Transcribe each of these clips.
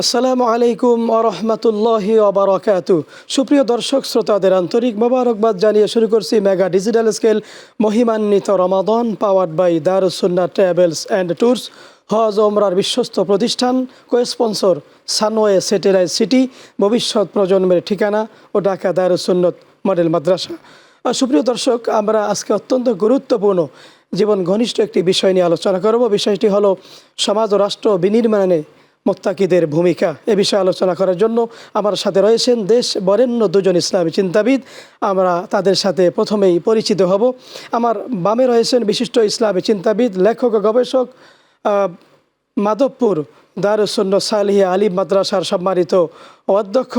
আসসালামু আলাইকুম আরহামতুল্লাহি ওবারাকাতু। সুপ্রিয় দর্শক শ্রোতাদের আন্তরিক মোবারকবাদ জানিয়ে শুরু করছি মেগা ডিজিটাল স্কেল মহিমান্বিত রমাদান powered by Darus Sunnah travels and tours, হজ ওমরার বিশ্বস্ত প্রতিষ্ঠান, কো স্পন্সর সানওয়ে স্যাটেলাইট সিটি, ভবিষ্যৎ প্রজন্মের ঠিকানা ও ঢাকা দারুস সুন্নাহ মডেল মাদ্রাসা। সুপ্রিয় দর্শক, আমরা আজকে অত্যন্ত গুরুত্বপূর্ণ জীবন ঘনিষ্ঠ একটি বিষয় নিয়ে আলোচনা করব। বিষয়টি হলো সমাজ ও রাষ্ট্র বিনির্মাণে মুত্তাকিদের ভূমিকা। এ বিষয়ে আলোচনা করার জন্য আমার সাথে রয়েছেন দেশ বরেণ্য দুজন ইসলামী চিন্তাবিদ। আমরা তাদের সাথে প্রথমেই পরিচিত হব। আমার বামে রয়েছেন বিশিষ্ট ইসলামী চিন্তাবিদ, লেখক ও গবেষক, মাধবপুর দারুস সুন্নাহ সালেহিয়া আলিম মাদ্রাসার সম্মানিত অধ্যক্ষ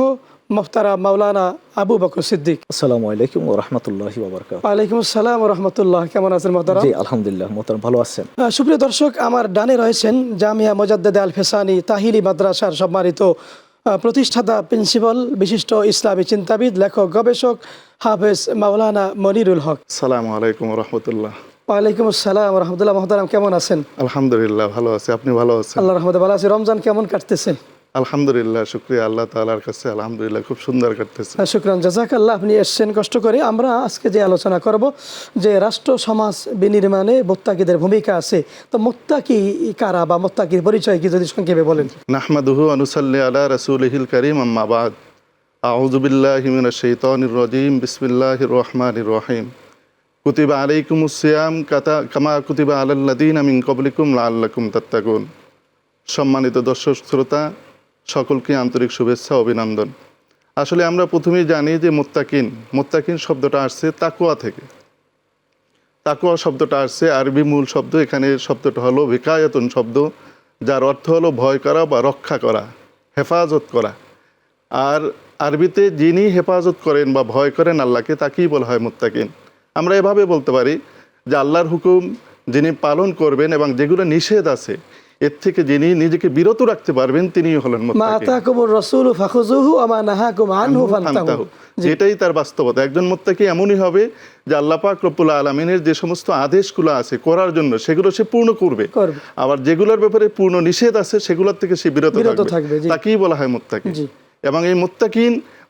মুহতারাম মাওলানা আবু বকর সিদ্দিক। আসসালামু আলাইকুম ওয়া রাহমাতুল্লাহি ওয়া বারাকাতুহু। ওয়ালাইকুম আসসালাম ওয়া রাহমাতুল্লাহ। কেমন আছেন মুহতারাম? জি আলহামদুলিল্লাহ, মুহতারাম ভালো আছেন। সুপ্রিয় দর্শক, আমার ডানে রয়েছেন জামিয়া মুজাদ্দেদে আল ফেসানি তাহিলি মাদ্রাসার সম্মানিত প্রতিষ্ঠাতা, প্রিন্সিপাল, বিশিষ্ট ইসলামী চিন্তাবিদ, লেখক, গবেষক, হাফেজ মাওলানা মনিরুল হক। আসসালামু আলাইকুম রহমতুল্লাহ। ওয়ালাইকুম আসসালাম রহমতুল্লাহ। মুহতারাম কেমন আছেন? আলহামদুলিল্লাহ ভালো আছি, আপনি ভালো আছেন? আল্লাহ রহমতে ভালো আছি। রমজান কেমন কাটতেছে? আলহামদুলিল্লাহ, শুকরিয়া আল্লাহ তাআলার কাছে, আলহামদুলিল্লাহ খুব সুন্দর কাটতেছে। শুকরান, জাযাকাল্লাহ। আপনি এসছেন কষ্ট করে। আমরা আজকে যে আলোচনা করব যে রাষ্ট্র সমাজ বিনির্মাণে মুত্তাকিদের ভূমিকা আছে, তো মুত্তাকি কারা বা মুত্তাকির পরিচয় কি যদি সংক্ষেপে বলেন। নাহমাদুহু ওয়া নুসাল্লি আলা রাসূলিহিল কারীম, আম্মা বাদ। আউযু বিল্লাহি মিনাশ শাইতানির রাজীম, বিসমিল্লাহির রহমানির রহিম। কুতিবা আলাইকুমুস সিয়াম কামা কুতিবা আলাল লাযীনা মিন ক্বাবলিকুম লাআল্লাকুম তাত্তাকুন। সম্মানিত দর্শক শ্রোতা, সকলকে আন্তরিক শুভেচ্ছা অভিনন্দন। আসলে আমরা প্রথমেই জানি যে মোত্তাকিন শব্দটা আসছে তাকওয়া থেকে। তাকওয়া শব্দটা আসছে আরবি মূল শব্দ। এখানে শব্দটা হলো ভিকায়াতুন শব্দ, যার অর্থ হলো ভয় করা বা রক্ষা করা, হেফাজত করা। আর আরবিতে যিনি হেফাজত করেন বা ভয় করেন আল্লাহকে, তাকেই বলা হয় মুত্তাকিন। আমরা এভাবে বলতে পারি যে আল্লাহর হুকুম যিনি পালন করবেন এবং যেগুলো নিষেধ আছে এর থেকে যিনি নিজেকে বিরত রাখতে পারবেন, তিনিই হলেন মুত্তাকি। এটাই তার বাস্তবতা। একজন মুত্তাকি এমনই হবে যে আল্লাহ পাক রব্বুল আলামিনের যে সমস্ত আদেশগুলো আছে করার জন্য, সেগুলো সে পূর্ণ করবে। আবার যেগুলোর ব্যাপারে পূর্ণ নিষেধ আছে সেগুলোর থেকে সে বিরত থাকবে। তাকেই বলা হয় মুত্তাকি। এবং এই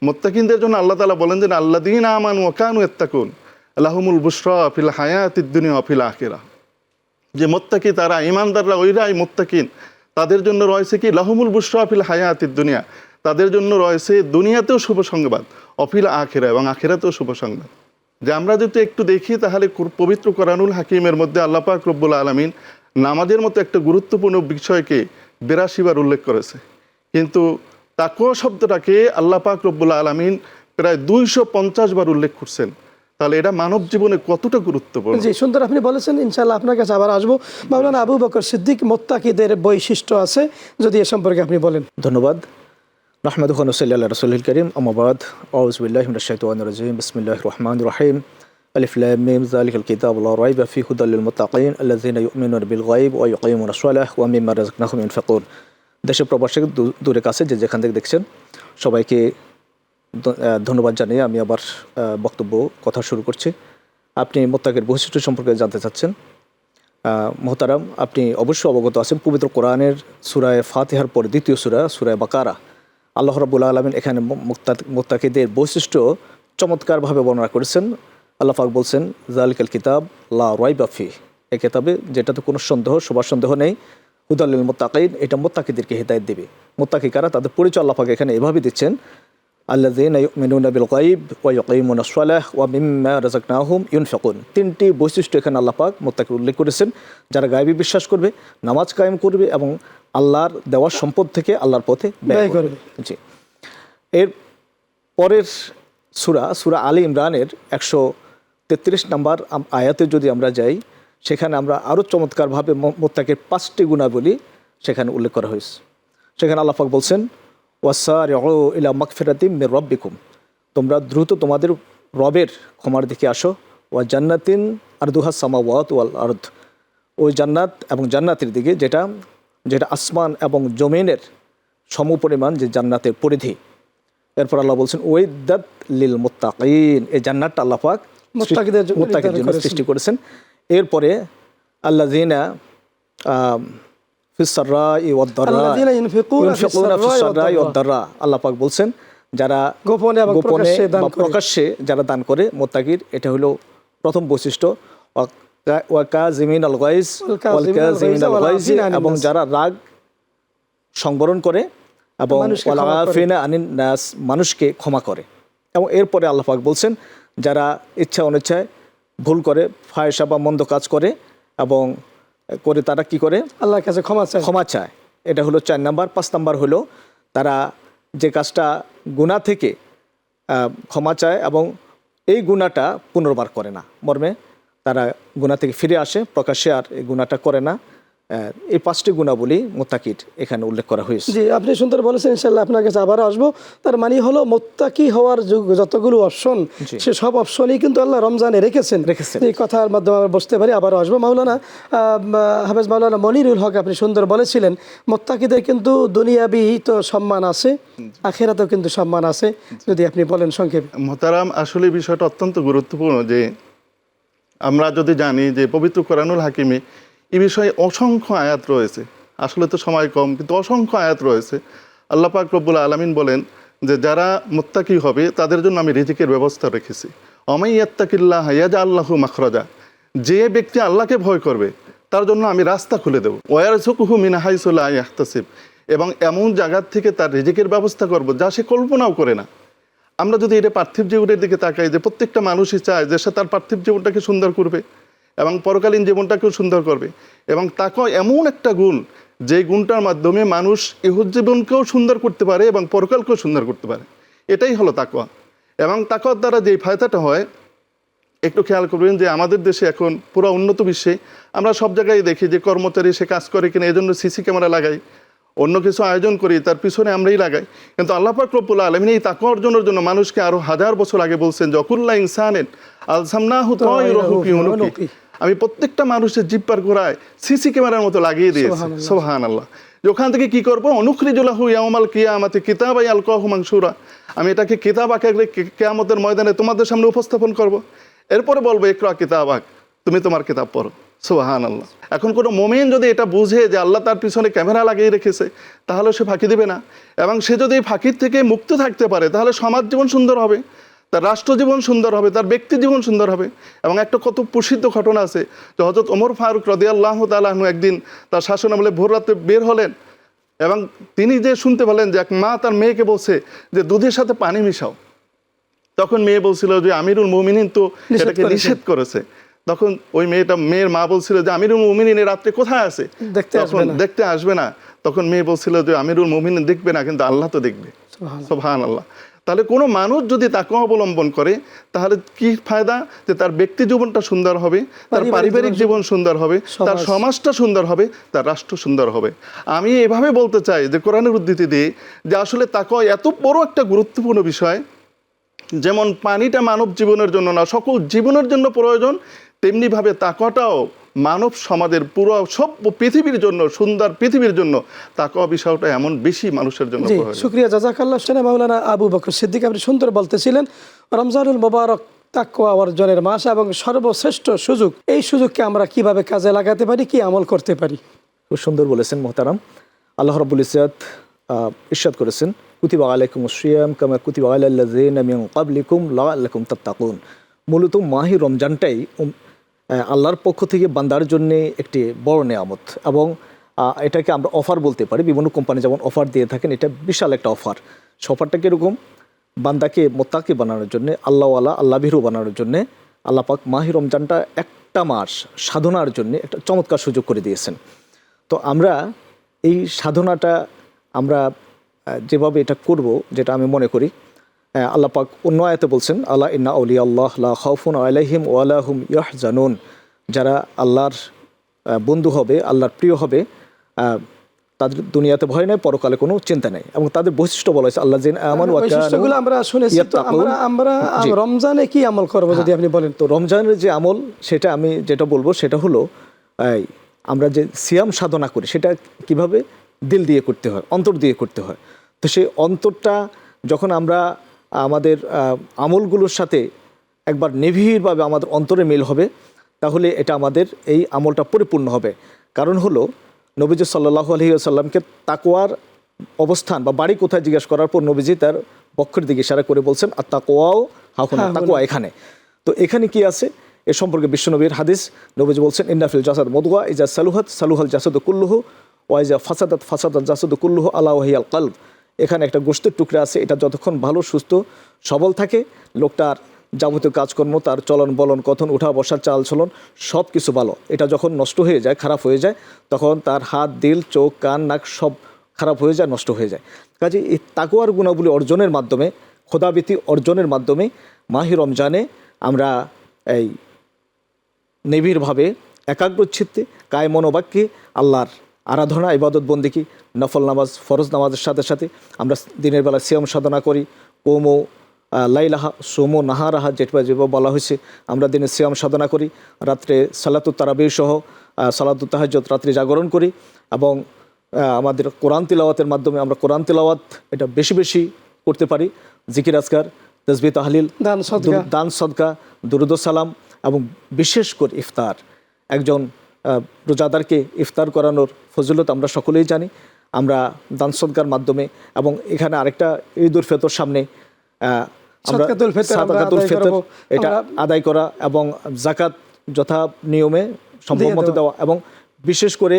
মুত্তাকিনদের জন্য আল্লাহ তাআলা বলেন যে আল্লাযীনা আমানু ওয়া কানু ইয়াত্তাকুন লাহুমুল বুশরা ফিল হায়াতিদ দুনিয়া ওয়া ফিল আখিরাহ। যে মুত্তাকি তারা, ঈমানদাররা, ওইরাই মুত্তাকিন। তাদের জন্য রয়েছে কি? লাহুমুল বুশরা ফিল হায়াতিদ দুনিয়া, তাদের জন্য রয়েছে দুনিয়াতেও শুভ সংবাদ, অফিল আখিরা, এবং আখিরাতেও শুভ সংবাদ। যে আমরা যদি একটু দেখি তাহলে পবিত্র কোরআনুল হাকিমের মধ্যে আল্লাহ পাক রব্বুল আলামিন নামাজের মতো একটা গুরুত্বপূর্ণ বিষয়কে 82 বার উল্লেখ করেছে। কিন্তু তাকওয়া শব্দটাকে আল্লাহ পাক রব্বুল আলামিন প্রায় 250 বার উল্লেখ করছেন। তাহলে এটা মানব জীবনে কতটা গুরুত্বপূর্ণ। জি, সুন্দর আপনি বলেছেন। ইনশাআল্লাহ আপনার কাছে আবার আসবো। মাওলানা আবু বকর সিদ্দিক, মুত্তাকিদের বৈশিষ্ট্য আছে, যদি এ সম্পর্কে আপনি বলেন। ধন্যবাদ। নাহমাদুহু ওয়া নুসাল্লি আলা রাসূলিল কারীম, আম্মা বাদ। আউযু বিল্লাহি মিনাশ শাইতানির রাজীম, বিসমিল্লাহির রহমানির রহিম। আলিফ লাম মিম, যালিকাল কিতাবু লা রাইবা ফীহি হুদাল লিল মুত্তাকিন আল্লাযীনা ইউমিনুনা বিল গায়ব ওয়া ইউকিমুনাস সালাহ ওয়া মিম্মা রাযাকনাহুম ইউনফিকুন। দেশে প্রবাসী দূরে কাছে যে যেখান থেকে দেখছেন সবাইকে ধন্যবাদ জানিয়ে আমি আবার কথা শুরু করছি। আপনি মুত্তাকির বৈশিষ্ট্য সম্পর্কে জানতে চাচ্ছেন। মুহতারাম, আপনি অবশ্যই অবগত আছেন পবিত্র কোরআনের সূরা ফাতিহার পরে দ্বিতীয় সূরা বাকারা, আল্লাহ রাব্বুল আলামিন এখানে মুত্তাকিদের বৈশিষ্ট্য চমৎকারভাবে বর্ণনা করেছেন। আল্লাহ পাক বলছেন যালিকাল কিতাব লা রাইবা ফীহি, এই কিতাবে যেটাতে কোনো সন্দেহ নেই, হুদাল লিল মুত্তাকিন, এটা মুত্তাকিদেরকে হিদায়াত দেবে। মুত্তাকি কারা? তাদের পরিচয় আল্লাহ পাক এখানে এভাবে দিচ্ছেন, আল্লাযীনা ইউমিনুনা বিল গায়ব ওয়া ইউকিমুনাস সালাহ ওয়া মিম্মা রাযাকনাহুম ইউনফিকুন। তিনটি বৈশিষ্ট্য এখানে আল্লাহ পাক মুত্তাকির উল্লেখ করেছেন, যারা গায়বী বিশ্বাস করবে, নামাজ কায়েম করবে এবং আল্লাহর দেওয়ার সম্পদ থেকে আল্লাহর পথে ব্যয় করবে। জি, এর পরের সূরা আলী ইমরানের 133 নম্বর আয়াতে যদি আমরা যাই, সেখানে আমরা আরও চমৎকারভাবে মুত্তাকির 5টি গুণাবলী সেখানে উল্লেখ করা হয়েছে। সেখানে আল্লাহ পাক বলছেন ওয়াসারিউ ইলা মাগফিরাতিম মির রাব্বিকুম, তোমরা দ্রুত তোমাদের রবের ক্ষমার দিকে আসো। ওয়া জান্নাতিন আরদুহাস সামাওয়াতু ওয়াল আরদ, ওই জান্নাত এবং জান্নাতের দিকে যেটা আসমান এবং জমিনের সমপরিমাণ, যে জান্নাতের পরিধি। এরপর আল্লাহ বলছেন উইদ্দাত লিল মুত্তাকিন, এই জান্নাতটা আল্লাহ পাক মুত্তাকিদের জন্য সৃষ্টি করেছেন। এরপরে আল্লাযীনা ফিস সাররাই ওয়াদ দাররা আল্লাযীনা ইউনফিকুনা ফিস সাররাই ওয়াদ দাররা। আল্লাহ পাক বলছেন যারা গোপনে এবং গোপনে প্রকাশ্যে দান বা করে। প্রকাশ্যে যারা দান করে মুত্তাকির, এটা হলো প্রথম বৈশিষ্ট্য। ওয়া কাযিমিন আল গায়জ ওয়াল কাযিমিন আল গায়জ, এবং যারা রাগ সংবরণ করে এবং মানুষকে ওয়াল ক্ষমা করে। আফিনা আনিন নাস, মানুষকে ক্ষমা করে। এবং এরপরে আল্লাহ পাক বলছেন যারা ইচ্ছা অনিচ্ছায় ভুল করে, ফায়সা বা মন্দ কাজ করে এবং করে তারা কি করে? আল্লাহর কাছে ক্ষমা চায়। ক্ষমা চায়। এটা হলো 4 নাম্বার। 5 নাম্বার হলো তারা যে কাজটা গুনাহ থেকে ক্ষমা চায় এবং এই গুনাহটা পুনর্বার করে না, মর্মে তারা গুনাহ থেকে ফিরে আসে, প্রকাশ্যে আর এই গুনাহটা করে না। এই 5টি গুণাবলী মুত্তাকির এখানে উল্লেখ করা হয়েছে। জি, আপনি সুন্দর বলেছেন। ইনশাআল্লাহ আপনার কাছে আবারও আসবো। তার মানে হলো মুত্তাকি হওয়ার যতগুলো অপশন, সে সব অপশনই কিন্তু আল্লাহ রমজানে রেখেছেন। এই কথার মাধ্যমে আমরা বুঝতে পারি। আবারও আসবো। মাওলানা হাফেজ মাওলানা মনিরুল হক, আপনি সুন্দর বলেছিলেন মুত্তাকিদের কিন্তু দুনিয়াবি তো সম্মান আছে, আখিরাতেও কিন্তু সম্মান আছে। যদি আপনি বলেন সংক্ষেপে। মোহতারাম, আসলে বিষয়টা অত্যন্ত গুরুত্বপূর্ণ যে আমরা যদি জানি যে পবিত্র কোরআনুল হাকিমে এই বিষয়ে অসংখ্য আয়াত রয়েছে। আসলে তো সময় কম, কিন্তু অসংখ্য আয়াত রয়েছে। আল্লাহ পাক রব্বুল আলামিন বলেন যে যারা মুত্তাকি হবে তাদের জন্য আমি রিজিকের ব্যবস্থা রেখেছি। অমাই ইয়াত্তাকিল্লাহ ইয়াজআল লাহু মাখরাজা, যে ব্যক্তি আল্লাহকে ভয় করবে তার জন্য আমি রাস্তা খুলে দেবো। ওয়ারযুকুহু মিন হাইসু লা ইয়াহতাসিব, এবং এমন জায়গার থেকে তার রিজিকের ব্যবস্থা করব যা সে কল্পনাও করে না। আমরা যদি এটা পার্থিব জীবনের দিকে তাকাই, যে প্রত্যেকটা মানুষই চায় যে সে তার পার্থিব জীবনটাকে সুন্দর করবে এবং পরকালীন জীবনটাকেও সুন্দর করবে। এবং তাকওয়া এমন একটা গুণ, যে গুণটার মাধ্যমে মানুষ ইহুদ জীবনকেও সুন্দর করতে পারে এবং পরকালকেও সুন্দর করতে পারে। এটাই হলো তাকওয়া। এবং তাকওয়ার দ্বারা যেই ফায়দাটা হয়, একটু খেয়াল করবেন যে আমাদের দেশে এখন পুরো উন্নত বিশ্বে আমরা সব জায়গায় দেখি যে কর্মচারী সে কাজ করে কিনা এজন্য সিসি ক্যামেরা লাগাই, অন্য কিছু আয়োজন করি তার পিছনে আমরাই লাগাই। কিন্তু আল্লাহ পাক রব্বুল আলামিন এই তাকওয়া অর্জনের জন্য মানুষকে আরো 1000 বছর আগে বলছেন যে অকুল্লা ইনসানিন আলসামনাহু তায়রাহু ফি উনুকি, আমি প্রত্যেকটা মানুষের জিহ্বার গোড়ায় সিসি ক্যামেরার মতো লাগিয়ে দিয়েছি। সুবহানাল্লাহ। যে ওখান থেকে কি করবো? অনুখরিজুলাহু ইয়াউমাল কিয়ামাতি কিতাবা ইয়ালকাহু মানশুরা, আমি এটাকে কিতাব আকারে কিয়ামতের ময়দানে তোমাদের সামনে উপস্থাপন করব। এরপরে বলবো ইকরা কিতাবাক, তুমি তোমার কিতাব পড়ো। সুবহানাল্লাহ। এখন কোনো মুমিন যদি এটা বুঝে যে আল্লাহ তার পিছনে ক্যামেরা লাগিয়ে রেখেছে, তাহলে সে ফাঁকি দিবে না। এবং সে যদি এই ফাঁকির থেকে মুক্ত থাকতে পারে, তাহলে সমাজ জীবন সুন্দর হবে, তার রাষ্ট্র জীবন সুন্দর হবে, তার ব্যক্তি জীবন সুন্দর হবে। এবং একটা কত প্রসিদ্ধ ঘটনা আছে যে হযরত ওমর ফারুক রাদিয়াল্লাহু তাআলা আনহু একদিন তার শাসন আমলে ভোর রাতে বের হলেন এবং তিনি যে শুনতে পেলেন যে এক মা তার মেয়েকে বলছে যে দুধের সাথে পানি মিশাও। তখন মেয়ে বলছিল যে আমিরুল মুমিনিন তো এটাকে নিষেধ করেছে। তখন ওই মেয়ের মা বলছিল যে আমিরুল মুমিনিন রাত্রে কোথায় আছে, দেখতে আসবে না। তখন মেয়ে বলছিল যে আমিরুল মুমিনিন দেখবে না, কিন্তু আল্লাহ তো দেখবে। সুবহানাল্লাহ। তাহলে কোনো মানুষ যদি তাকওয়া অবলম্বন করে, তাহলে কি ফায়দা? যে তার ব্যক্তি জীবনটা সুন্দর হবে, তার পারিবারিক জীবন সুন্দর হবে, তার সমাজটা সুন্দর হবে, তার রাষ্ট্র সুন্দর হবে। আমি এভাবে বলতে চাই যে কোরআনের উদ্ধৃতি দিয়ে যে আসলে তাকওয়া এত বড় একটা গুরুত্বপূর্ণ বিষয়, যেমন পানিটা মানব জীবনের জন্য না, সকল জীবনের জন্য প্রয়োজন, তেমনিভাবে তাকওয়াটাও মানব সমাজের পুরো সব পৃথিবীর জন্য, সুন্দর পৃথিবীর জন্য তাকওয়া বিষয়টা এমন বেশি মানুষের জন্য প্রয়োজন। শুকরিয়া, জাযাকাল্লাহ। মাওলানা আবু বকর সিদ্দিক, আপনি সুন্দর বলতেছিলেন রমজানুল মুবারক তাকওয়া অর্জনের মাস এবং সর্বশ্রেষ্ঠ সুযোগ। এই সুযোগকে আমরা কিভাবে কাজে লাগাতে পারি, কি আমল করতে পারি? খুব সুন্দর বলেছেন মোহতারাম। আল্লাহ রাব্বুল ইজ্জত ইরশাদ করেছেন কুতিবা আলাইকুমুস সিয়াম কামা কুতিবা আলাল্লাযিনা মিন ক্বাবলিকুম লাআল্লাকুম তাত্তাকুন। মূলত মাহে রমজানটাই আল্লাহর পক্ষ থেকে বান্দার জন্য একটি বড় নেয়ামত, এবং এটাকে আমরা অফার বলতে পারি। বিভিন্ন কোম্পানি যেমন অফার দিয়ে থাকেন, এটা বিশাল একটা অফার। অফারটা কীরকম? বান্দাকে মোত্তাকি বানানোর জন্যে, আল্লাহওয়ালা, আল্লাহ ভীরু বানানোর জন্যে আল্লাহ পাক মাহে রমজানটা একটা মাস সাধনার জন্য একটা চমৎকার সুযোগ করে দিয়েছেন। তো আমরা এই সাধনাটা আমরা যেভাবে এটা করব, যেটা আমি মনে করি, আল্লাহ পাক অন্য আয়াতে বলছেন আল্লাহ ইন্না আউলিয়া আল্লাহ লা খাউফুন আলাইহিম ওয়া লা হুম ইয়াহজানুন, যারা আল্লাহর বন্ধু হবে, আল্লাহর প্রিয় হবে, তাদের দুনিয়াতে ভয় নাই, পরকালে কোনো চিন্তা নেই। এবং তাদের বৈশিষ্ট্য বলা হয়েছে আল্লাহ জিন আমানু ওয়া কানু আমরা শুনেছি। তো আমরা রমজানে কি আমল করব যদি আপনি বলেন? তো রমজানের যে আমল, সেটা আমি যেটা বলবো সেটা হলো আমরা যে সিয়াম সাধনা করি সেটা কিভাবে দিল দিয়ে করতে হয়, অন্তর দিয়ে করতে হয়। তো সেই অন্তরটা যখন আমরা আমাদের আমলগুলোর সাথে একবার নিবিড়ভাবে আমাদের অন্তরে মিল হবে, তাহলে এটা আমাদের এই আমলটা পরিপূর্ণ হবে। কারণ হলো নবীজি সাল্লাল্লাহু আলাইহি ওয়াসাল্লামকে তাকওয়ার অবস্থান বা বাড়ি কোথায় জিজ্ঞেস করার পর নবীজি তার বক্ষের দিকে ইশারা করে বলছেন আর তাকওয়াও হাহুনা, তাকওয়া এখানে। তো এখানে কি আছে এ সম্পর্কে বিশ্বনবীর হাদিস, নবীজি বলছেন ইন্না ফিল জাসাদ মুদগা ইজা সালুহাত সালুহাল জাসাদু কুল্লুহু ওয়া ইজা ফাসাদাত ফাসাদাত জাসাদু কুল্লুহু আলা ওয়াহিয়াল কলব। এখানে একটা গোশতের টুকরা আছে, এটা যতক্ষণ ভালো সুস্থ সবল থাকে লোকটার যাবতীয় কাজকর্ম, তার চলন বলন কথন উঠা বসার চাল চলন সব কিছু ভালো। এটা যখন নষ্ট হয়ে যায়, খারাপ হয়ে যায়, তখন তার হাত দিল চোখ কান নাক সব খারাপ হয়ে যায়, নষ্ট হয়ে যায়। কাজে এই তাকওয়ার গুণাবলী অর্জনের মাধ্যমে, খোদাভীতি অর্জনের মাধ্যমে মাহে রমজানে আমরা এই নিবিড়ভাবে একাগ্রচিত্তে কায় মনোবাক্যে আল্লাহর আরাধনা ইবাদত বন্দিকি নফল নামাজ ফরজ নামাজের সাথে সাথে আমরা দিনের বেলা সিয়াম সাধনা করি। কোমো লাইলাহা সোমো নাহারাহা যেভাবে বলা হয়েছে, আমরা দিনে সিয়াম সাধনা করি, রাত্রে সালাতুত তারাবিহ সহ সালাতুত তাহাজ্জুদ রাত্রে জাগরণ করি এবং আমাদের কোরআন তিলাওয়াতের মাধ্যমে আমরা কোরআন তিলাওয়াত এটা বেশি বেশি করতে পারি। জিকির আজকার, তাসবিহ তাহলিল, দান সদকা, দুরুদ সালাম এবং বিশেষ করে ইফতার। একজন রোজাদারকে ইফতার করানোর ফজিলত আমরা সকলেই জানি। আমরা দান সদকার মাধ্যমে এবং এখানে আরেকটা ঈদুল ফিতর সামনে আমরা সাদাকাতুল ফিতর এটা আদায় করা এবং যাকাত যথা নিয়মে সম্ভব মতো দেওয়া এবং বিশেষ করে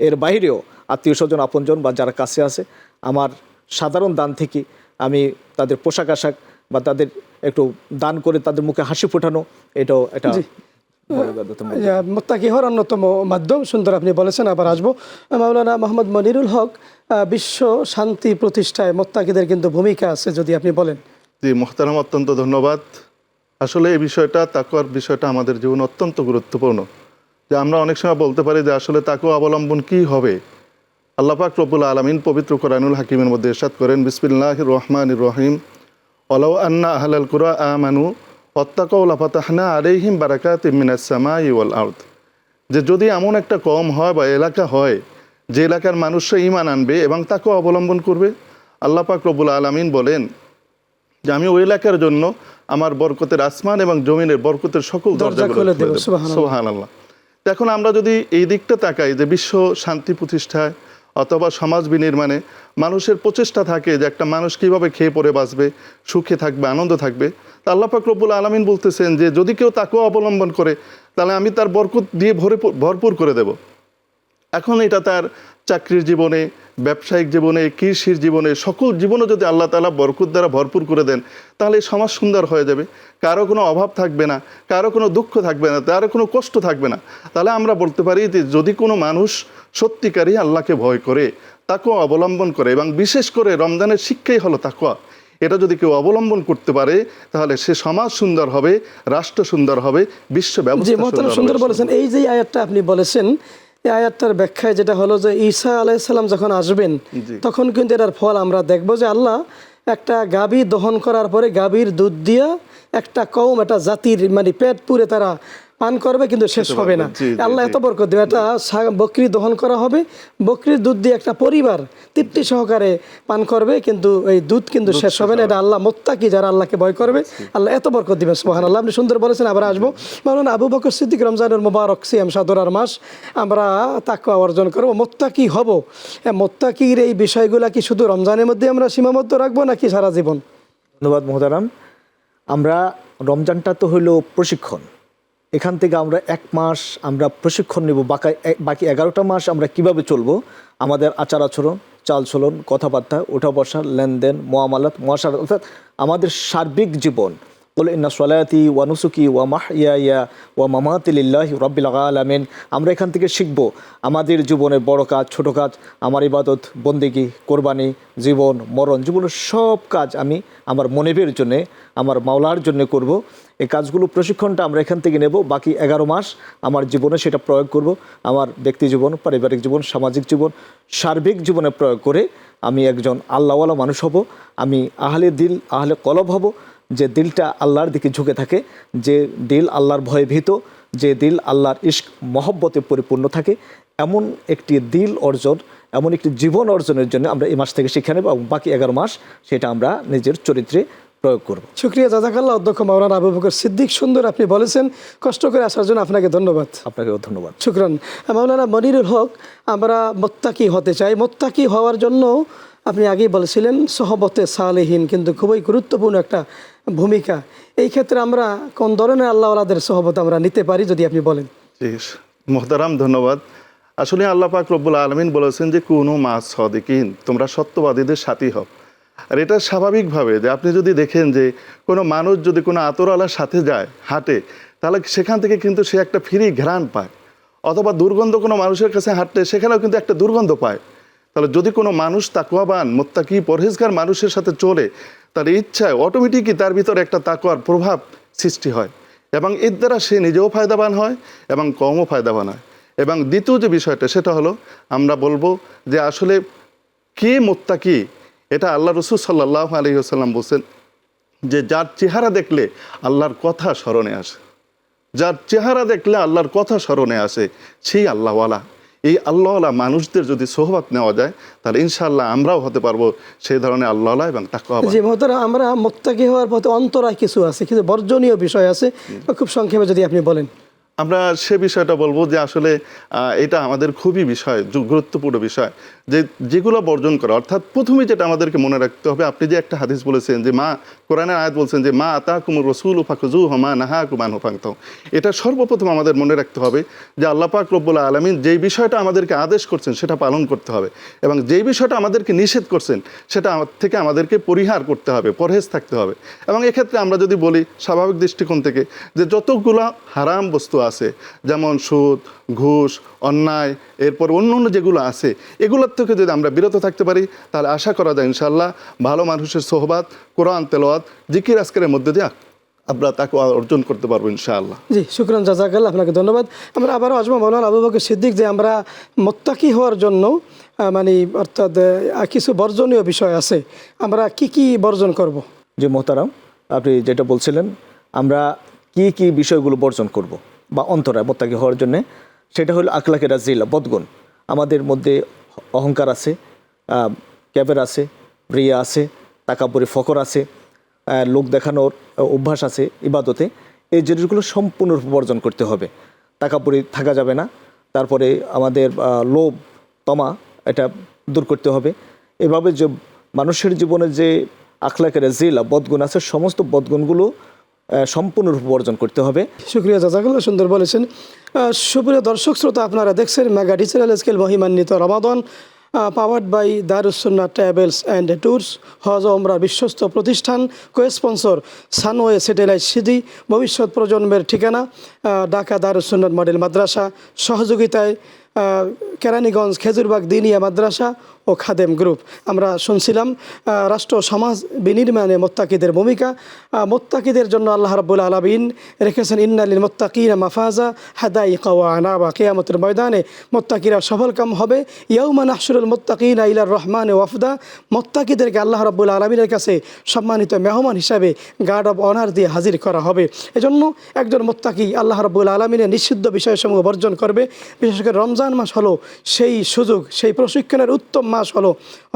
এর বাইরেও আত্মীয় স্বজন আপনজন বা যারা কাছে আছে আমার সাধারণ দান থেকে আমি তাদের পোশাক আশাক বা তাদের একটু দান করে তাদের মুখে হাসি ফোটানো, এটাও এটা মুত্তাকি হওয়ার অন্যতম মাধ্যম। সুন্দর আপনি বলেছেন। আবার আসবো মাওলানা মোহাম্মদ মনিরুল হক, বিশ্ব শান্তি প্রতিষ্ঠায় মুত্তাকিদের কিন্তু ভূমিকা আছে, যদি আপনি বলেন। জি মোহতারাম, অত্যন্ত ধন্যবাদ। আসলে এই বিষয়টা, তাকওয়ার বিষয়টা আমাদের জীবনে অত্যন্ত গুরুত্বপূর্ণ। যে আমরা অনেক সময় বলতে পারি যে আসলে তাকওয়া অবলম্বন কি হবে। আল্লাহ পাক রব্বুল আলামিন পবিত্র কোরআনুল হাকিমের মধ্যে ইরশাদ করেন, বিসমিল্লাহির রহমানির রহিম, ওয়ালাউ আন্না আহলাল কুরা আমানু ওয়াত্তাকাউ লাফাতাহনা আলাইহিম বারাকাতিম মিনাস সামাই ওয়াল আরদ। যে যদি এমন একটা কওম হয় বা এলাকা হয় যে এলাকার মানুষরা ঈমান আনবে এবং তাকওয়া অবলম্বন করবে, আল্লাহ পাক রব্বুল আলামিন বলেন যে আমি ওই এলাকার জন্য আমার বরকতের আসমান এবং জমিনের বরকতের সকল দরজা খুলে দেব। সুবহানাল্লাহ। এখন আমরা যদি এই দিকটা তাকাই যে বিশ্ব শান্তি প্রতিষ্ঠায় অথবা সমাজ বিনির্মাণে মানুষের প্রচেষ্টা থাকে যে একটা মানুষ কীভাবে খেয়ে পরে বাঁচবে, সুখে থাকবে, আনন্দ থাকবে, তা আল্লাহ পাক রব্বুল আলামিন বলতেছেন যে যদি কেউ তাকওয়া অবলম্বন করে তাহলে আমি তার বরকত দিয়ে ভরপুর করে দেব। এখন এটা তার চাকরির জীবনে, ব্যবসায়িক জীবনে, কৃষির জীবনে, সকল জীবনে যদি আল্লাহ তাআলা বরকত দ্বারা ভরপুর করে দেন তাহলে এই সমাজ সুন্দর হয়ে যাবে। কারো কোনো অভাব থাকবে না, কারো কোনো দুঃখ থাকবে না, কারো কোনো কষ্ট থাকবে না। তাহলে আমরা বলতে পারি যে যদি কোনো মানুষ সত্যিকারই আল্লাহকে ভয় করে, তাকওয়া অবলম্বন করে এবং বিশেষ করে রমজানের শিক্ষাই হলো তাকওয়া, এটা যদি কেউ অবলম্বন করতে পারে তাহলে সে সমাজ সুন্দর হবে, রাষ্ট্র সুন্দর হবে, বিশ্ব ব্যবস্থা সুন্দর বলেছেন। এই যে আয়াতটা আপনি বলেছেন, এই আয়াতটার ব্যাখ্যায় যেটা হলো যে ঈসা আলাইহিস সালাম যখন আসবেন তখন কিন্তু এটার ফল আমরা দেখব যে আল্লাহ একটা গাভী দহন করার পরে গাভীর দুধ দিয়া একটা কওম, একটা জাতির মানে পেট পুরে তারা পান করবে কিন্তু শেষ হবে না। আল্লাহ এত বরকত দেবে। একটা বকরি দহন করা হবে, বকরির দুধ দিয়ে একটা পরিবার তৃপ্তি সহকারে পান করবে কিন্তু এই দুধ কিন্তু শেষ হবে না। এটা আল্লাহ মুত্তাকি, যারা আল্লাহকে ভয় করবে আল্লাহ এত বরকত দিবেন। সুবহানাল্লাহ। আপনি সুন্দর বলেছেন। আবার আসবো মাওলানা আবু বকর সিদ্দিক, রমজানুল মুবারক সিয়াম সাধনার মাস, আমরা তাকওয়া অর্জন করব, মুত্তাকি হব। মুত্তাকির এই বিষয়গুলা কি শুধু রমজানের মধ্যে আমরা সীমাবদ্ধ রাখবো নাকি সারা জীবন? ধন্যবাদ মোহতারাম। আমরা রমজানটা তো হইল প্রশিক্ষণ, এখান থেকে আমরা 1 মাস আমরা প্রশিক্ষণ নেব, বাকি 11টা মাস আমরা কিভাবে চলবো, আমাদের আচার আচরণ, চালচলন, কথাবার্তা, ওঠা বসা, লেনদেন, মুআমালাত, মুআশারাত, অর্থাৎ আমাদের সার্বিক জীবন। বলে ইন্না সলাতি ওয়া নুসুকি ওয়া মাহইয়ায়া ওয়া মামাতি লিল্লাহি রাব্বিল আলামিন। আমরা এখান থেকে শিখব আমাদের জীবনের বড় কাজ, ছোট কাজ, আমার ইবাদত, বন্দেগী, কোরবানি, জীবন, মরণ, জীবনের সব কাজ আমি আমার মনিবের জন্যে, আমার মাওলার জন্য করব। এই কাজগুলো প্রশিক্ষণটা আমরা এখান থেকে নেব। বাকি 11 মাস আমার জীবনে সেটা প্রয়োগ করব। আমার ব্যক্তি জীবন, পারিবারিক জীবন, সামাজিক জীবন, সার্বিক জীবনে প্রয়োগ করে আমি একজন আল্লাহওয়ালা মানুষ হব। আমি আহলে দিল, আহলে কলব হব, যে দিলটা আল্লাহর দিকে ঝুঁকে থাকে, যে দিল আল্লাহর ভয়ে ভীত, যে দিল আল্লাহর ইশক মহব্বতে পরিপূর্ণ থাকে, এমন একটি দিল অর্জন, এমন একটি জীবন অর্জনের জন্য আমরা এই মাস থেকে শিক্ষা নেব এবং বাকি 11 মাস সেটা আমরা নিজের চরিত্রে প্রয়োগ করব। শুকরিয়া জাযাকাল্লাহ অধ্যক্ষ মাওলানা আবু বকর সিদ্দিক, সুন্দর আপনি বলেছেন, কষ্ট করে আসার জন্য আপনাকে ধন্যবাদ। আপনাকেও ধন্যবাদ। শুকরান। মাওলানা মনিরুল হক, আমরা মোত্তাকি হতে চাই, মোত্তাকি হওয়ার জন্য আপনি আগেই বলেছিলেন সহবতে সালেহীন কিন্তু খুবই গুরুত্বপূর্ণ একটা ভূমিকা। এই ক্ষেত্রে আমরা কোন ধরনের আল্লাহওয়ালাদের সহবত আমরা নিতে পারি যদি আপনি বলেন। জি মোহতারাম, ধন্যবাদ। আসলে আল্লাহ পাক রব্বুল আলামিন বলেছেন যে কুনু মা সাদিকিন, তোমরা সত্যবাদীদের সাথী হও। আর এটা স্বাভাবিকভাবে যে আপনি যদি দেখেন যে কোনো মানুষ যদি কোনো আতরওয়ালার সাথে যায় হাঁটে, তাহলে সেখান থেকে কিন্তু সে একটা ফ্রি ঘ্রাণ পায়, অথবা দুর্গন্ধ কোনো মানুষের কাছে হাঁটলে সেখানেও কিন্তু একটা দুর্গন্ধ পায়। তাহলে যদি কোনো মানুষ তাকওয়াবান মুত্তাকি পরহেজগার মানুষের সাথে চলে, তার ইচ্ছায় অটোমেটিকই তার ভিতরে একটা তাকওয়ার প্রভাব সৃষ্টি হয়, এবং এর দ্বারা সে নিজেও ফায়দাবান হয় এবং কমও ফায়দাবান হয়। এবং দ্বিতীয় যে বিষয়টা সেটা হলো, আমরা বলবো যে আসলে কে মুত্তাকি, এটা আল্লাহ রসুল সাল্লাল্লাহু আলাইহি ওয়াসাল্লাম বলছেন যে যার চেহারা দেখলে আল্লাহর কথা স্মরণে আসে, যার চেহারা দেখলে আল্লাহর কথা স্মরণে আসে, সেই আল্লাহওয়ালা। এই আল্লাহওয়ালা মানুষদের যদি সোহবত নেওয়া যায়, তাহলে ইনশাআল্লাহ আমরাও হতে পারবো সেই ধরনের আল্লাহওয়ালা এবং তাকওয়াবান। জি মহতারাম, আমরা মুত্তাকি হওয়ার পথে অন্তরায় কিছু আছে, কিছু বর্জনীয় বিষয় আছে, খুব সংক্ষেপে যদি আপনি বলেন। আমরা সে বিষয়টা বলবো যে আসলে এটা আমাদের খুবই গুরুত্বপূর্ণ বিষয়, যে যেগুলো বর্জন করা। অর্থাৎ প্রথমে যেটা আমাদেরকে মনে রাখতে হবে, আপনি যে একটা হাদিস বলেছেন যে মা, কোরআনের আয়াত বলছেন যে মা আতাকুমুর রাসূলু ফাখুযুহু মা নাহাকুম আনহু ফান্তাহু। এটা সর্বপ্রথম আমাদের মনে রাখতে হবে যে আল্লাহ পাক রব্বুল আলামিন যেই বিষয়টা আমাদেরকে আদেশ করছেন সেটা পালন করতে হবে, এবং যেই বিষয়টা আমাদেরকে নিষেধ করছেন সেটা থেকে আমাদেরকে পরিহার করতে হবে, পরহেজ থাকতে হবে। এবং এক্ষেত্রে আমরা যদি বলি স্বাভাবিক দৃষ্টিকোণ থেকে, যে যতগুলো হারাম বস্তু আছে, যেমন সুদ, ঘুষ, অন্যায়, এরপর অন্য অন্য যেগুলো আছে, এগুলোর থেকে যদি আমরা বিরত থাকতে পারি, তাহলে আশা করা যায় ইনশাআল্লাহ ভালো মানুষের সোহবাত, কোরআন তেলাওয়াত, জিকির আজকারের মধ্যে দিয়ে আমরা তাকে অর্জন করতে পারবো ইনশাআল্লাহ। জি শুকরান জাযাকাল্লাহ, আপনাকে ধন্যবাদ। আমরা আবারও আজমা মাওলানা আবু বকর সিদ্দিক, যে আমরা মুত্তাকি হওয়ার জন্য মানে অর্থাৎ কিছু বর্জনীয় বিষয় আছে, আমরা কি কি বর্জন করব? যে মোহতারাম, আপনি যেটা বলছিলেন আমরা কি কি বিষয়গুলো বর্জন করব বা অন্তরায় মুত্তাকি হওয়ার জন্যে, সেটা হলো আখলাকে রাজিলা, বদগুণ। আমাদের মধ্যে অহংকার আছে, ক্যাবের আছে, রিয়া আছে, তাকাব্বুরি, ফকর আছে, লোক দেখানোর অভ্যাস আছে ইবাদতে। এই জিনিসগুলো সম্পূর্ণরূপে বর্জন করতে হবে। তাকাব্বুরি থাকা যাবে না। তারপরে আমাদের লোভ, তমা, এটা দূর করতে হবে। এভাবে যে মানুষের জীবনে যে আখলাকে রাজিলা, বদগুণ আছে, সমস্ত বদগুণগুলো সম্পূর্ণরূপে বর্জন করতে হবে। শুকরিয়া জাযাকাল্লাহ, সুন্দর বলেছেন। সুপ্রিয় দর্শক শ্রোতা, আপনারা দেখছেন মেগা ডিজিটাল স্কেল মহিমান্বিত রমাদান, powered by Darus Sunnah travels and tours, হজ ও উমরার বিশ্বস্ত প্রতিষ্ঠান, কো-স্পন্সর সানওয়ে স্যাটেলাইট সিটি, ভবিষ্যৎ প্রজন্মের ঠিকানা ঢাকা দারুস সুন্নাহ মডেল মাদ্রাসা, সহযোগিতায় কেরানীগঞ্জ খেজুরবাগ দিনিয়া মাদ্রাসা ও খাদেম গ্রুপ। আমরা শুনছিলাম রাষ্ট্র সমাজ বিনির্মাণে মোত্তাকিদের ভূমিকা। মোত্তাকিদের জন্য আল্লাহ রাব্বুল আলামিন রেখেছেন ইন্নালিল মুত্তাকিনা মাফাজা হাদাইকা ওয়া আনাবা। কিয়ামতের ময়দানে মোত্তাকিরা সফলকাম হবে। ইয়াউমা নাহশুরুল মুত্তাকিনা ইলার রহমানে ওয়াফদা। মোত্তাকিদেরকে আল্লাহ রাব্বুল আলামিনের কাছে সম্মানিত মেহমান হিসাবে গার্ড অব অনার দিয়ে হাজির করা হবে। এজন্য একজন মোত্তাকি আল্লাহ রাব্বুল আলামিনের নিষিদ্ধ বিষয়সমূহ বর্জন করবে। বিশেষ করে রমজান মাস হলো সেই সুযোগ, সেই প্রশিক্ষণের উত্তম মাস হলো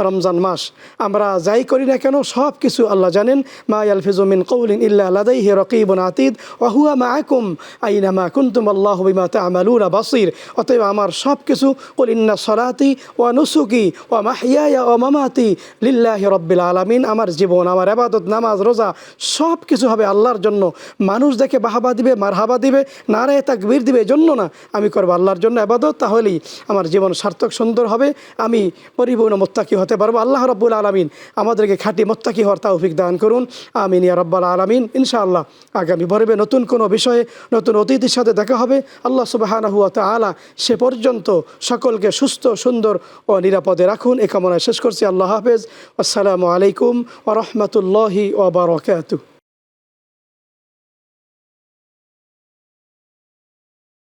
রমজান মাস। আমরা যাই করি না কেন সব কিছু আল্লাহ জানেন। মা ইয়ালফিজু মিন কওলিন ইল্লা লাদাইহি রাকিবুন আতীদ ওয়া হুয়া মাআকুম আইনামা কুনতুম আল্লাহু বিমা তা'মালুনা বাসীর। অতএব আমার সব কিছু, কুল ইন্না সলাতি ওয়া নুসুকি ওয়া মাহইয়ায়া ওয়া মামাতি লিল্লাহি রাব্বিল আলামিন, আমার জীবন, আমার ইবাদত, নামাজ, রোজা সব কিছু হবে আল্লাহর জন্য। মানুষ দেখে বাহাবা দিবে, মারহাবা দিবে, নারায়ে তাকবীর দিবে, এজন্য না, আমি করব আল্লাহর জন্য ইবাদত। তাহলেই আমার জীবন সার্থক সুন্দর হবে, আমি পরিপূর্ণ মুত্তাকি হতে পারবো। আল্লাহ রাব্বুল আলামিন আমাদেরকে খাঁটি মুত্তাকি হওয়ার তৌফিক দান করুন, আমিন ইয়া রাব্বাল আলামিন। ইনশাআল্লাহ আগামী পর্বে নতুন কোনো বিষয়ে নতুন অতিথির সাথে দেখা হবে। আল্লাহ সুবহানাহু ওয়া তাআলা সে পর্যন্ত সকলকে সুস্থ, সুন্দর ও নিরাপদে রাখুন, এ কামনায় শেষ করছি। আল্লাহ হাফেজ। আসসালামু আলাইকুম ওয়া রাহমাতুল্লাহি ওয়া বারাকাতুহু।